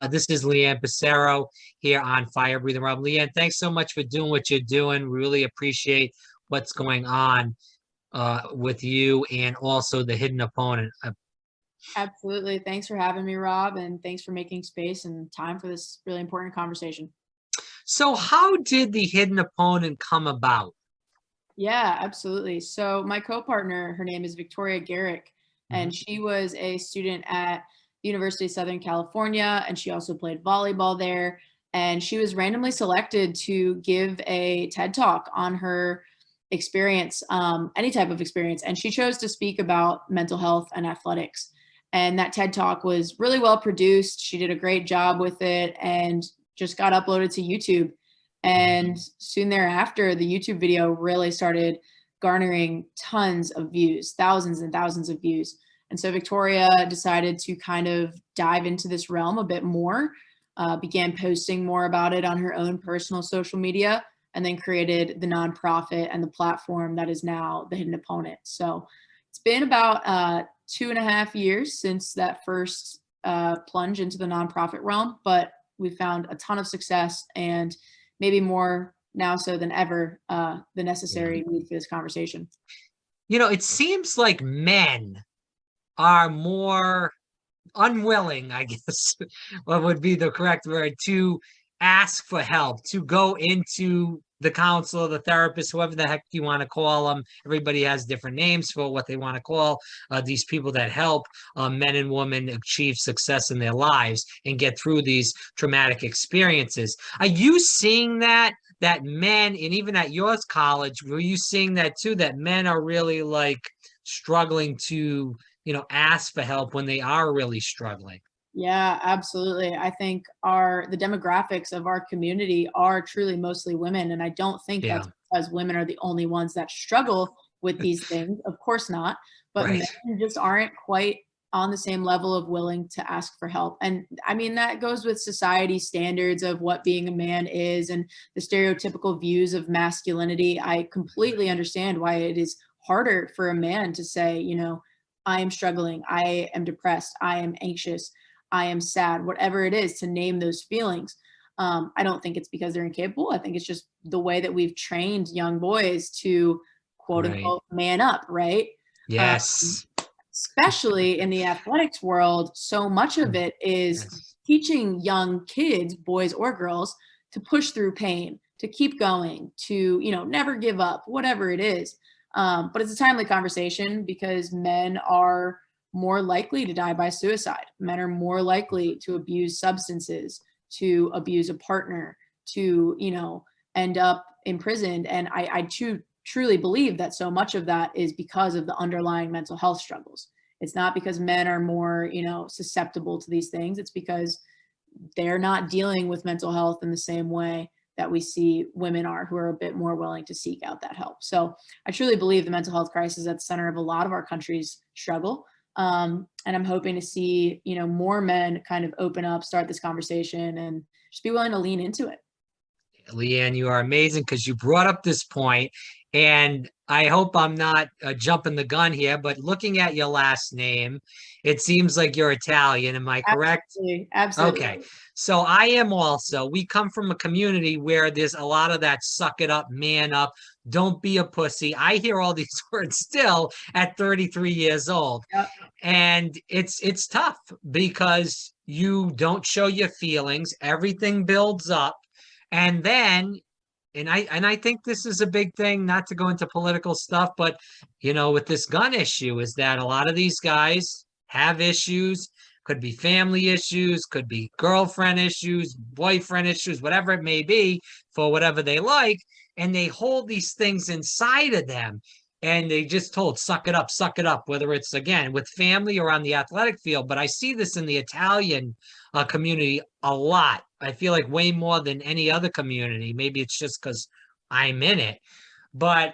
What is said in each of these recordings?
This is Leeann Passaro here on Fire Breathing Rob. Leeann, thanks so much for doing what you're doing. We really appreciate what's going on with you and also the hidden opponent. Absolutely. Thanks for having me, Rob, and thanks for making space and time for this really important conversation. So how did the hidden opponent come about? Yeah, absolutely. So my co-partner, her name is Victoria Garrick, and she was a student at the University of Southern California, and she also played volleyball there. And she was randomly selected to give a TED Talk on her experience, any type of experience. And she chose to speak about mental health and athletics. And that TED Talk was really well produced. She did a great job with it and just got uploaded to YouTube. And soon thereafter, the YouTube video really started garnering tons of views, thousands and thousands of views. And so Victoria decided to kind of dive into this realm a bit more, began posting more about it on her own personal social media, and then created the nonprofit and the platform that is now the Hidden Opponent. So it's been about 2.5 years since that first plunge into the nonprofit realm, but we found a ton of success and maybe more now so than ever, the necessary need for this conversation. You know, it seems like men are more unwilling, I guess, what would be the correct word, to ask for help, to go into the counselor, the therapist, whoever the heck you want to call them. Everybody has different names for what they want to call these people that help men and women achieve success in their lives and get through these traumatic experiences. Are you seeing that men, and even at yours college, were you seeing that too, that men are really like struggling to, ask for help when they are really struggling? Yeah, absolutely. I think the demographics of our community are truly mostly women, and I don't think Yeah, that's because women are the only ones that struggle with these things. Of course not, but men right. just aren't quite on the same level of willing to ask for help. And I mean, that goes with society standards of what being a man is and the stereotypical views of masculinity. I completely understand why it is harder for a man to say, I am struggling, I am depressed, I am anxious, I am sad, whatever it is, to name those feelings. I don't think it's because they're incapable. I think it's just the way that we've trained young boys to quote Right. unquote man up, right? Um, Yes. Especially in the athletics world, so much of it is Yes. teaching young kids, boys or girls, to push through pain, to keep going, to, never give up, whatever it is. But it's a timely conversation because men are more likely to die by suicide. Men are more likely to abuse substances, to abuse a partner, to, end up imprisoned. And I truly believe that so much of that is because of the underlying mental health struggles. It's not because men are more, susceptible to these things. It's because they're not dealing with mental health in the same way that we see women are, who are a bit more willing to seek out that help. So I truly believe the mental health crisis is at the center of a lot of our country's struggle. And I'm hoping to see, more men kind of open up, start this conversation, and just be willing to lean into it. Leeann, you are amazing because you brought up this point, and I hope I'm not jumping the gun here, but looking at your last name, it seems like you're Italian. Am I correct? Absolutely. Absolutely. Okay. So I am also, we come from a community where there's a lot of that suck it up, man up, don't be a pussy. I hear all these words still at 33 years old. Yep. And it's tough because you don't show your feelings, everything builds up. And then and I think this is a big thing, not to go into political stuff, but with this gun issue, is that a lot of these guys have issues, could be family issues, could be girlfriend issues, boyfriend issues, whatever it may be, for whatever they like, and they hold these things inside of them. And they just told, suck it up, whether it's again with family or on the athletic field. But I see this in the Italian community a lot. I feel like way more than any other community. Maybe it's just because I'm in it. But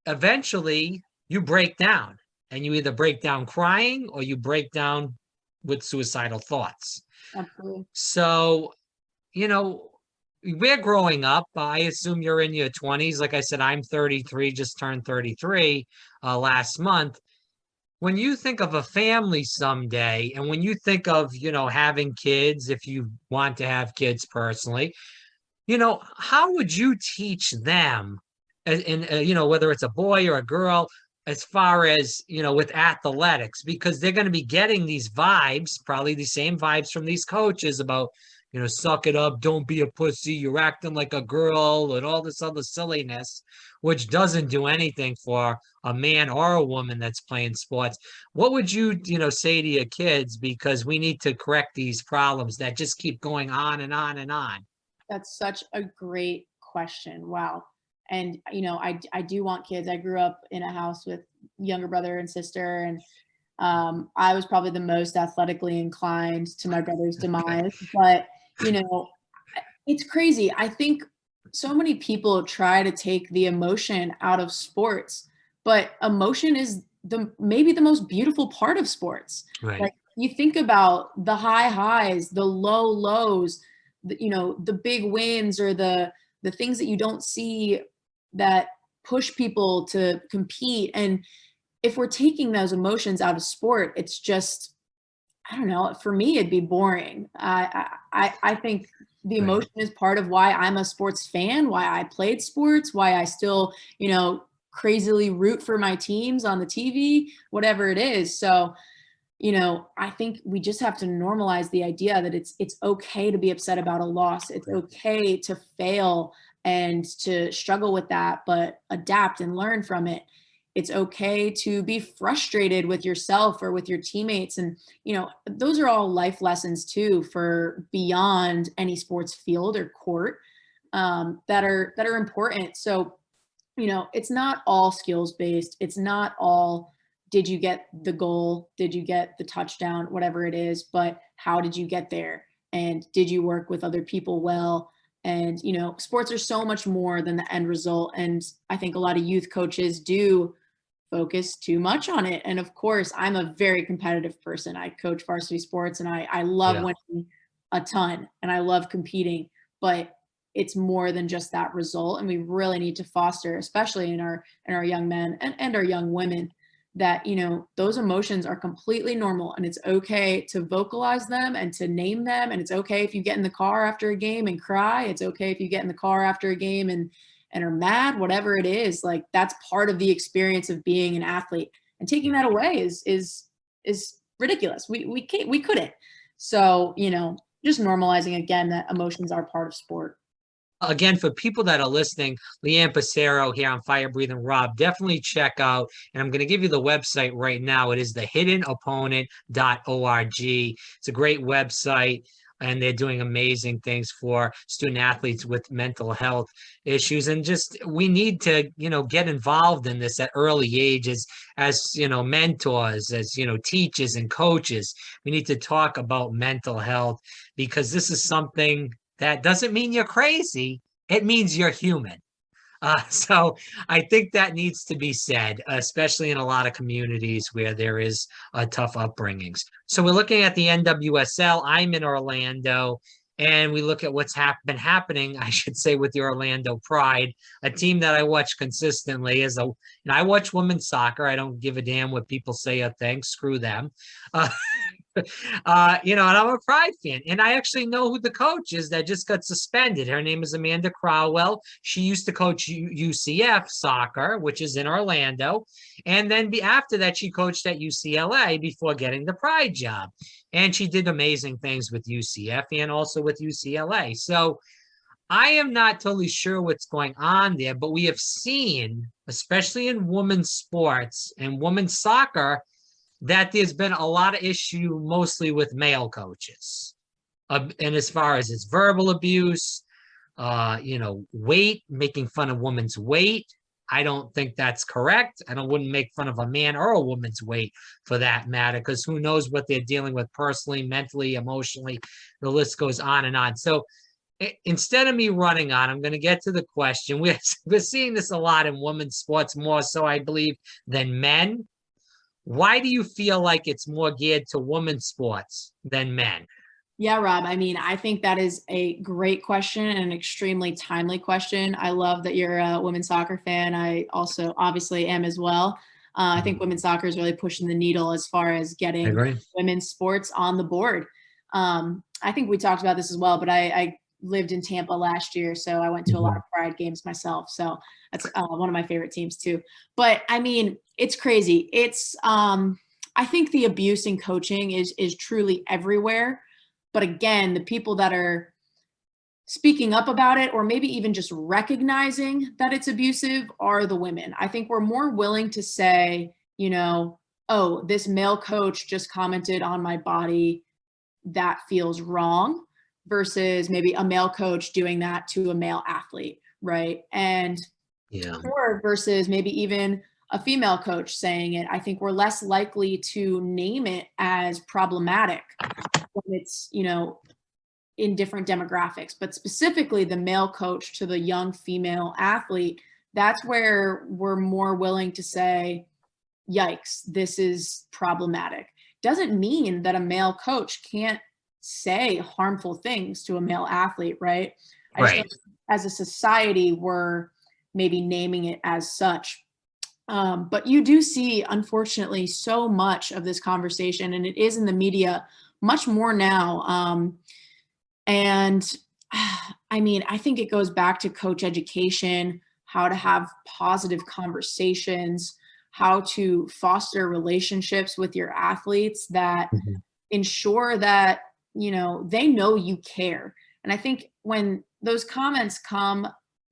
eventually you break down, and you either break down crying or you break down with suicidal thoughts. Absolutely. So, you know, we're growing up. I assume you're in your 20s. Like I said, I'm 33, just turned 33 last month. when you think of a family someday, and when you think of, having kids, if you want to have kids personally, how would you teach them, whether it's a boy or a girl, as far as, with athletics, because they're going to be getting these vibes, probably the same vibes from these coaches about, suck it up, don't be a pussy, you're acting like a girl, and all this other silliness, which doesn't do anything for a man or a woman that's playing sports. What would you, say to your kids? Because we need to correct these problems that just keep going on and on and on. That's such a great question. Wow. And I do want kids. I grew up in a house with younger brother and sister, and I was probably the most athletically inclined, to my brother's demise. But it's crazy. I think so many people try to take the emotion out of sports, but emotion is maybe the most beautiful part of sports. Right. Like, you think about the high highs, the low lows, the big wins, or the things that you don't see that push people to compete. And if we're taking those emotions out of sport, it's just, I don't know, for me it'd be boring. I think the Right. emotion is part of why I'm a sports fan, why I played sports, why I still, crazily root for my teams on the TV, whatever it is. So, I think we just have to normalize the idea that it's okay to be upset about a loss. It's okay to fail and to struggle with that, but adapt and learn from it. It's okay to be frustrated with yourself or with your teammates. And, those are all life lessons too, for beyond any sports field or court, that are important. So, it's not all skills based. It's not all, did you get the goal? Did you get the touchdown? Whatever it is, but how did you get there? And did you work with other people well? And, sports are so much more than the end result. And I think a lot of youth coaches do focus too much on it. And of course, I'm a very competitive person. I coach varsity sports, and I love Yeah. winning a ton, and I love competing, but it's more than just that result. And we really need to foster, especially in our young men and our young women, that, those emotions are completely normal, and it's okay to vocalize them and to name them. And it's okay if you get in the car after a game and cry. It's okay if you get in the car after a game and are mad, whatever it is. Like, that's part of the experience of being an athlete. And taking that away is ridiculous. We couldn't. So, just normalizing again that emotions are part of sport. Again, for people that are listening, Leeann Passaro here on Fire Breathing Rob, definitely check out, and I'm going to give you the website right now. It is thehiddenopponent.org. It's a great website, and they're doing amazing things for student athletes with mental health issues. And just, we need to, get involved in this at early ages as, mentors, as, teachers and coaches. We need to talk about mental health, because this is something that doesn't mean you're crazy. It means you're human. So I think that needs to be said, especially in a lot of communities where there is tough upbringings. So we're looking at the NWSL. I'm in Orlando, and we look at what's been happening, I should say, with the Orlando Pride, a team that I watch consistently. And I watch women's soccer. I don't give a damn what people say or think. Screw them. And I'm a Pride fan, and I actually know who the coach is that just got suspended. Her name is Amanda Crowell. She used to coach UCF soccer, which is in Orlando, and then after that, she coached at UCLA before getting the Pride job, and she did amazing things with UCF and also with UCLA. So I am not totally sure what's going on there, but we have seen, especially in women's sports and women's soccer, that there's been a lot of issue mostly with male coaches. And as far as it's verbal abuse, weight, making fun of women's weight. I don't think that's correct. I wouldn't make fun of a man or a woman's weight for that matter, because who knows what they're dealing with personally, mentally, emotionally. The list goes on and on. So instead of me running on, I'm going to get to the question. We're seeing this a lot in women's sports, more so, I believe, than men. Why do you feel like it's more geared to women's sports than men? Yeah, Rob. I mean, I think that is a great question and an extremely timely question. I love that you're a women's soccer fan. I also obviously am as well. I think women's soccer is really pushing the needle as far as I getting agree. women's sports on the board. I think we talked about this as well, but I lived in Tampa last year, so I went to a lot of Pride games myself. So that's one of my favorite teams too. But I mean, it's crazy. It's I think the abuse in coaching is truly everywhere. But again, the people that are speaking up about it, or maybe even just recognizing that it's abusive, are the women. I think we're more willing to say, you know, oh, this male coach just commented on my body, that feels wrong, versus maybe a male coach doing that to a male athlete, right? And Yeah. or versus maybe even a female coach saying it. I think we're less likely to name it as problematic when it's, you know, in different demographics, but specifically the male coach to the young female athlete, that's where we're more willing to say, yikes, this is problematic. Doesn't mean that a male coach can't say harmful things to a male athlete, right? I just Right. don't, as a society, we're maybe naming it as such. But you do see, unfortunately, so much of this conversation, and it is in the media much more now. And I mean, I think it goes back to coach education, how to have positive conversations, how to foster relationships with your athletes that ensure that, you know, they know you care. And I think when those comments come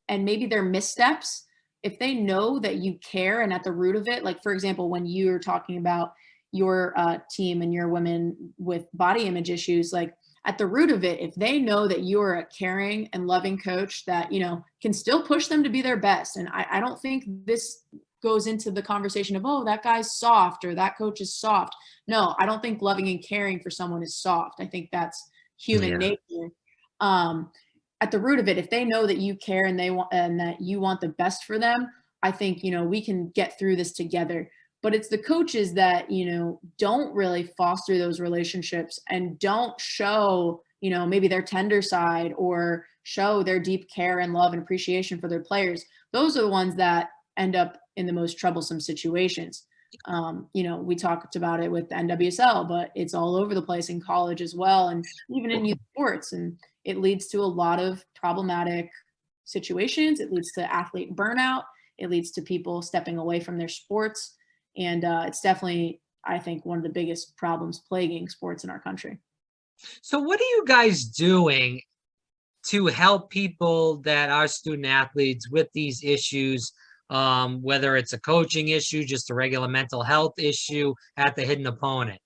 and maybe they're missteps, if they know that you care and at the root of it, like for example, when you're talking about your team and your women with body image issues, like at the root of it, if they know that you are a caring and loving coach that, you know, can still push them to be their best. And I don't think this goes into the conversation of, oh, that guy's soft or that coach is soft. No, I don't think loving and caring for someone is soft. I think that's human nature. At the root of it, if they know that you care and they want and that you want the best for them, I think, you know, we can get through this together. But it's the coaches that, you know, don't really foster those relationships and don't show, you know, maybe their tender side or show their deep care and love and appreciation for their players. Those are the ones that end up in the most troublesome situations. You know, we talked about it with the NWSL, but it's all over the place in college as well, and even in youth sports. And it leads to a lot of problematic situations. It leads to athlete burnout. It leads to people stepping away from their sports. And it's definitely, I think, one of the biggest problems plaguing sports in our country. So what are you guys doing to help people that are student athletes with these issues, whether it's a coaching issue, just a regular mental health issue at the hidden opponent?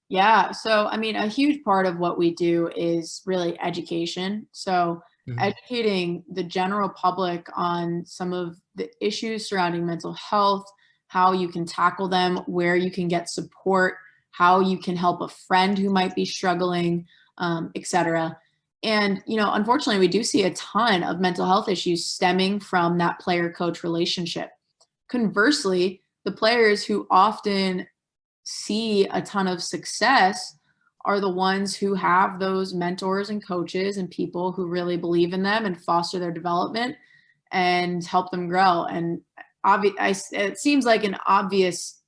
Yeah. So, I mean, a huge part of what we do is really education. So, educating the general public on some of the issues surrounding mental health, how you can tackle them, where you can get support, how you can help a friend who might be struggling, et cetera. And, you know, unfortunately, we do see a ton of mental health issues stemming from that player coach relationship. Conversely, the players who often see a ton of success are the ones who have those mentors and coaches and people who really believe in them and foster their development and help them grow. And it seems like an obvious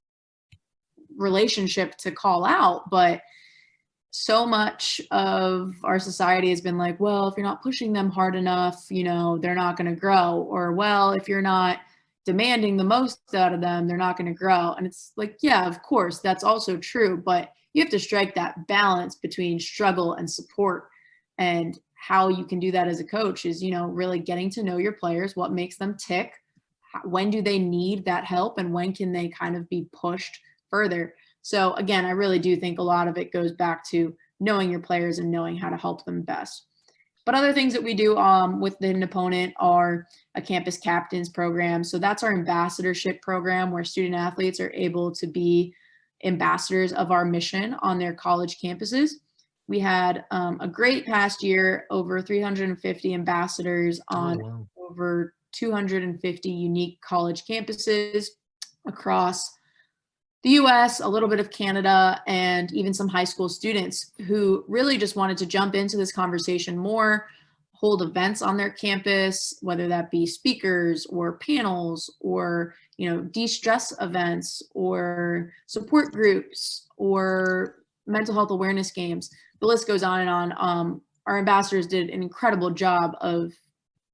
relationship to call out, but so much of our society has been like, well, if you're not pushing them hard enough, you know, they're not going to grow. Or, well, if you're not demanding the most out of them, they're not going to grow. And it's like, yeah, of course, that's also true. But you have to strike that balance between struggle and support. And how you can do that as a coach is, you know, really getting to know your players, what makes them tick, when do they need that help, and when can they kind of be pushed further. So again, I really do think a lot of it goes back to knowing your players and knowing how to help them best. But other things that we do with the hidden opponent are a campus captains program. So that's our ambassadorship program where student athletes are able to be ambassadors of our mission on their college campuses. We had a great past year, over 350 ambassadors on over 250 unique college campuses across the US, a little bit of Canada, and even some high school students who really just wanted to jump into this conversation more, hold events on their campus, whether that be speakers or panels or, de-stress events or support groups or mental health awareness games. The list goes on and on. Our ambassadors did an incredible job of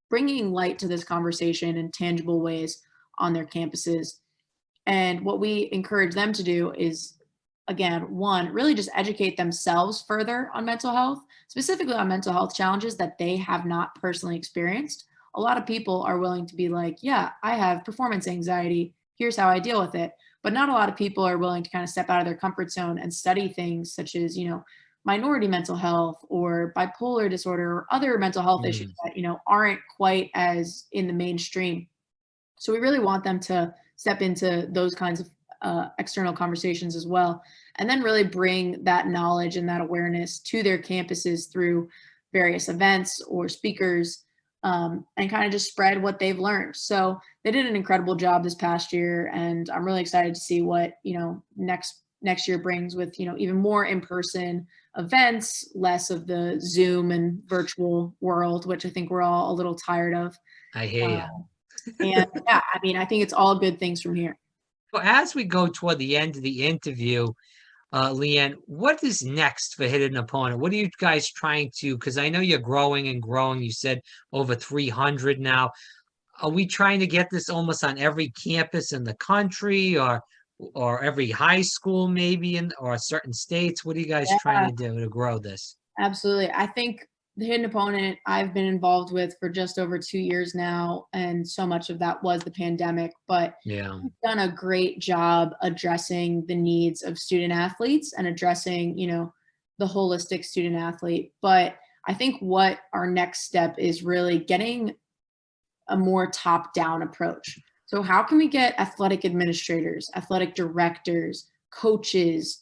bringing light to this conversation in tangible ways on their campuses. And what we encourage them to do is, again, one, really just educate themselves further on mental health, specifically on mental health challenges that they have not personally experienced. A lot of people are willing to be like, yeah, I have performance anxiety. Here's how I deal with it. But not a lot of people are willing to kind of step out of their comfort zone and study things such as, minority mental health or bipolar disorder or other mental health issues that, aren't quite as in the mainstream. So we really want them to step into those kinds of external conversations as well, and then really bring that knowledge and that awareness to their campuses through various events or speakers, and kind of just spread what they've learned. So they did an incredible job this past year, and I'm really excited to see what next year brings with even more in-person events, less of the Zoom and virtual world, which I think we're all a little tired of. I hear you. And yeah, I mean, I think it's all good things from here. Well, as we go toward the end of the interview, Leeann, what is next for Hidden Opponent? What are you guys trying to, because I know you're growing and growing. You said over 300 now. Are we trying to get this almost on every campus in the country or every high school maybe or certain states? What are you guys trying to do to grow this? Absolutely. I think the Hidden Opponent I've been involved with for just over 2 years now, and so much of that was the pandemic, but Yeah, we've done a great job addressing the needs of student athletes and addressing, the holistic student athlete. But I think what our next step is really getting a more top-down approach. So how can we get athletic administrators, athletic directors, coaches,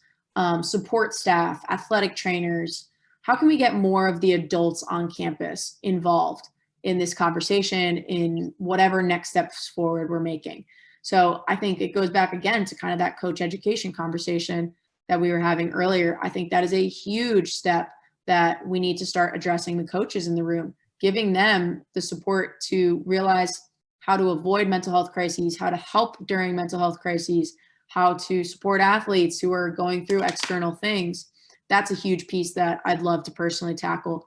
support staff, athletic trainers? How can we get more of the adults on campus involved in this conversation, in whatever next steps forward we're making? So I think it goes back again to kind of that coach education conversation that we were having earlier. I think that is a huge step that we need to start addressing the coaches in the room, giving them the support to realize how to avoid mental health crises, how to help during mental health crises, how to support athletes who are going through external things. That's a huge piece that I'd love to personally tackle.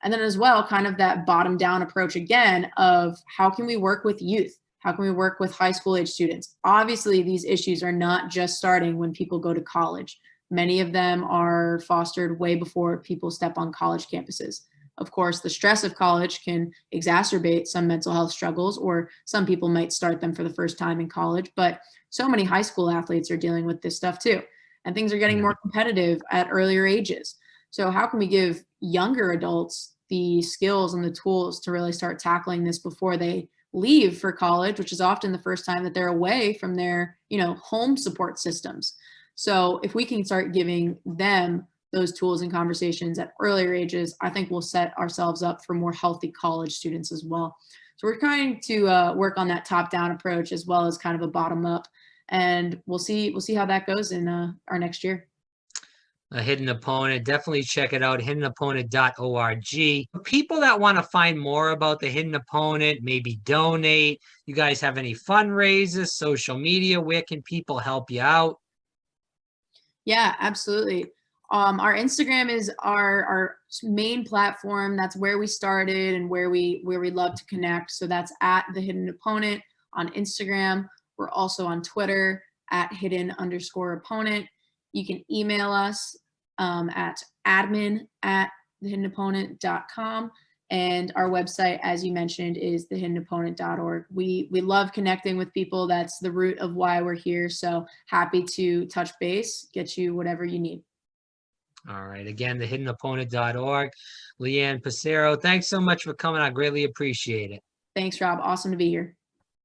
And then as well, kind of that bottom down approach again of how can we work with youth? How can we work with high school age students? Obviously, these issues are not just starting when people go to college. Many of them are fostered way before people step on college campuses. Of course, the stress of college can exacerbate some mental health struggles, or some people might start them for the first time in college, but so many high school athletes are dealing with this stuff too. And things are getting more competitive at earlier ages. So how can we give younger adults the skills and the tools to really start tackling this before they leave for college, which is often the first time that they're away from their, home support systems. So if we can start giving them those tools and conversations at earlier ages, I think we'll set ourselves up for more healthy college students as well. So we're trying to work on that top-down approach as well as kind of a bottom-up, and we'll see how that goes in our next year. A Hidden Opponent, definitely check it out, hiddenopponent.org. People that want to find more about the Hidden Opponent, maybe donate, you guys have any fundraisers, social media, where can people help you out? Yeah, absolutely. Our Instagram is our main platform. That's where we started and where we love to connect. So that's at the Hidden Opponent on Instagram. We're also on Twitter at hidden_opponent. You can email us at admin@thehiddenopponent.com. And our website, as you mentioned, is thehiddenopponent.org. We love connecting with people. That's the root of why we're here. So happy to touch base, get you whatever you need. All right. Again, thehiddenopponent.org. Leeann Passaro, thanks so much for coming. I greatly appreciate it. Thanks, Rob. Awesome to be here.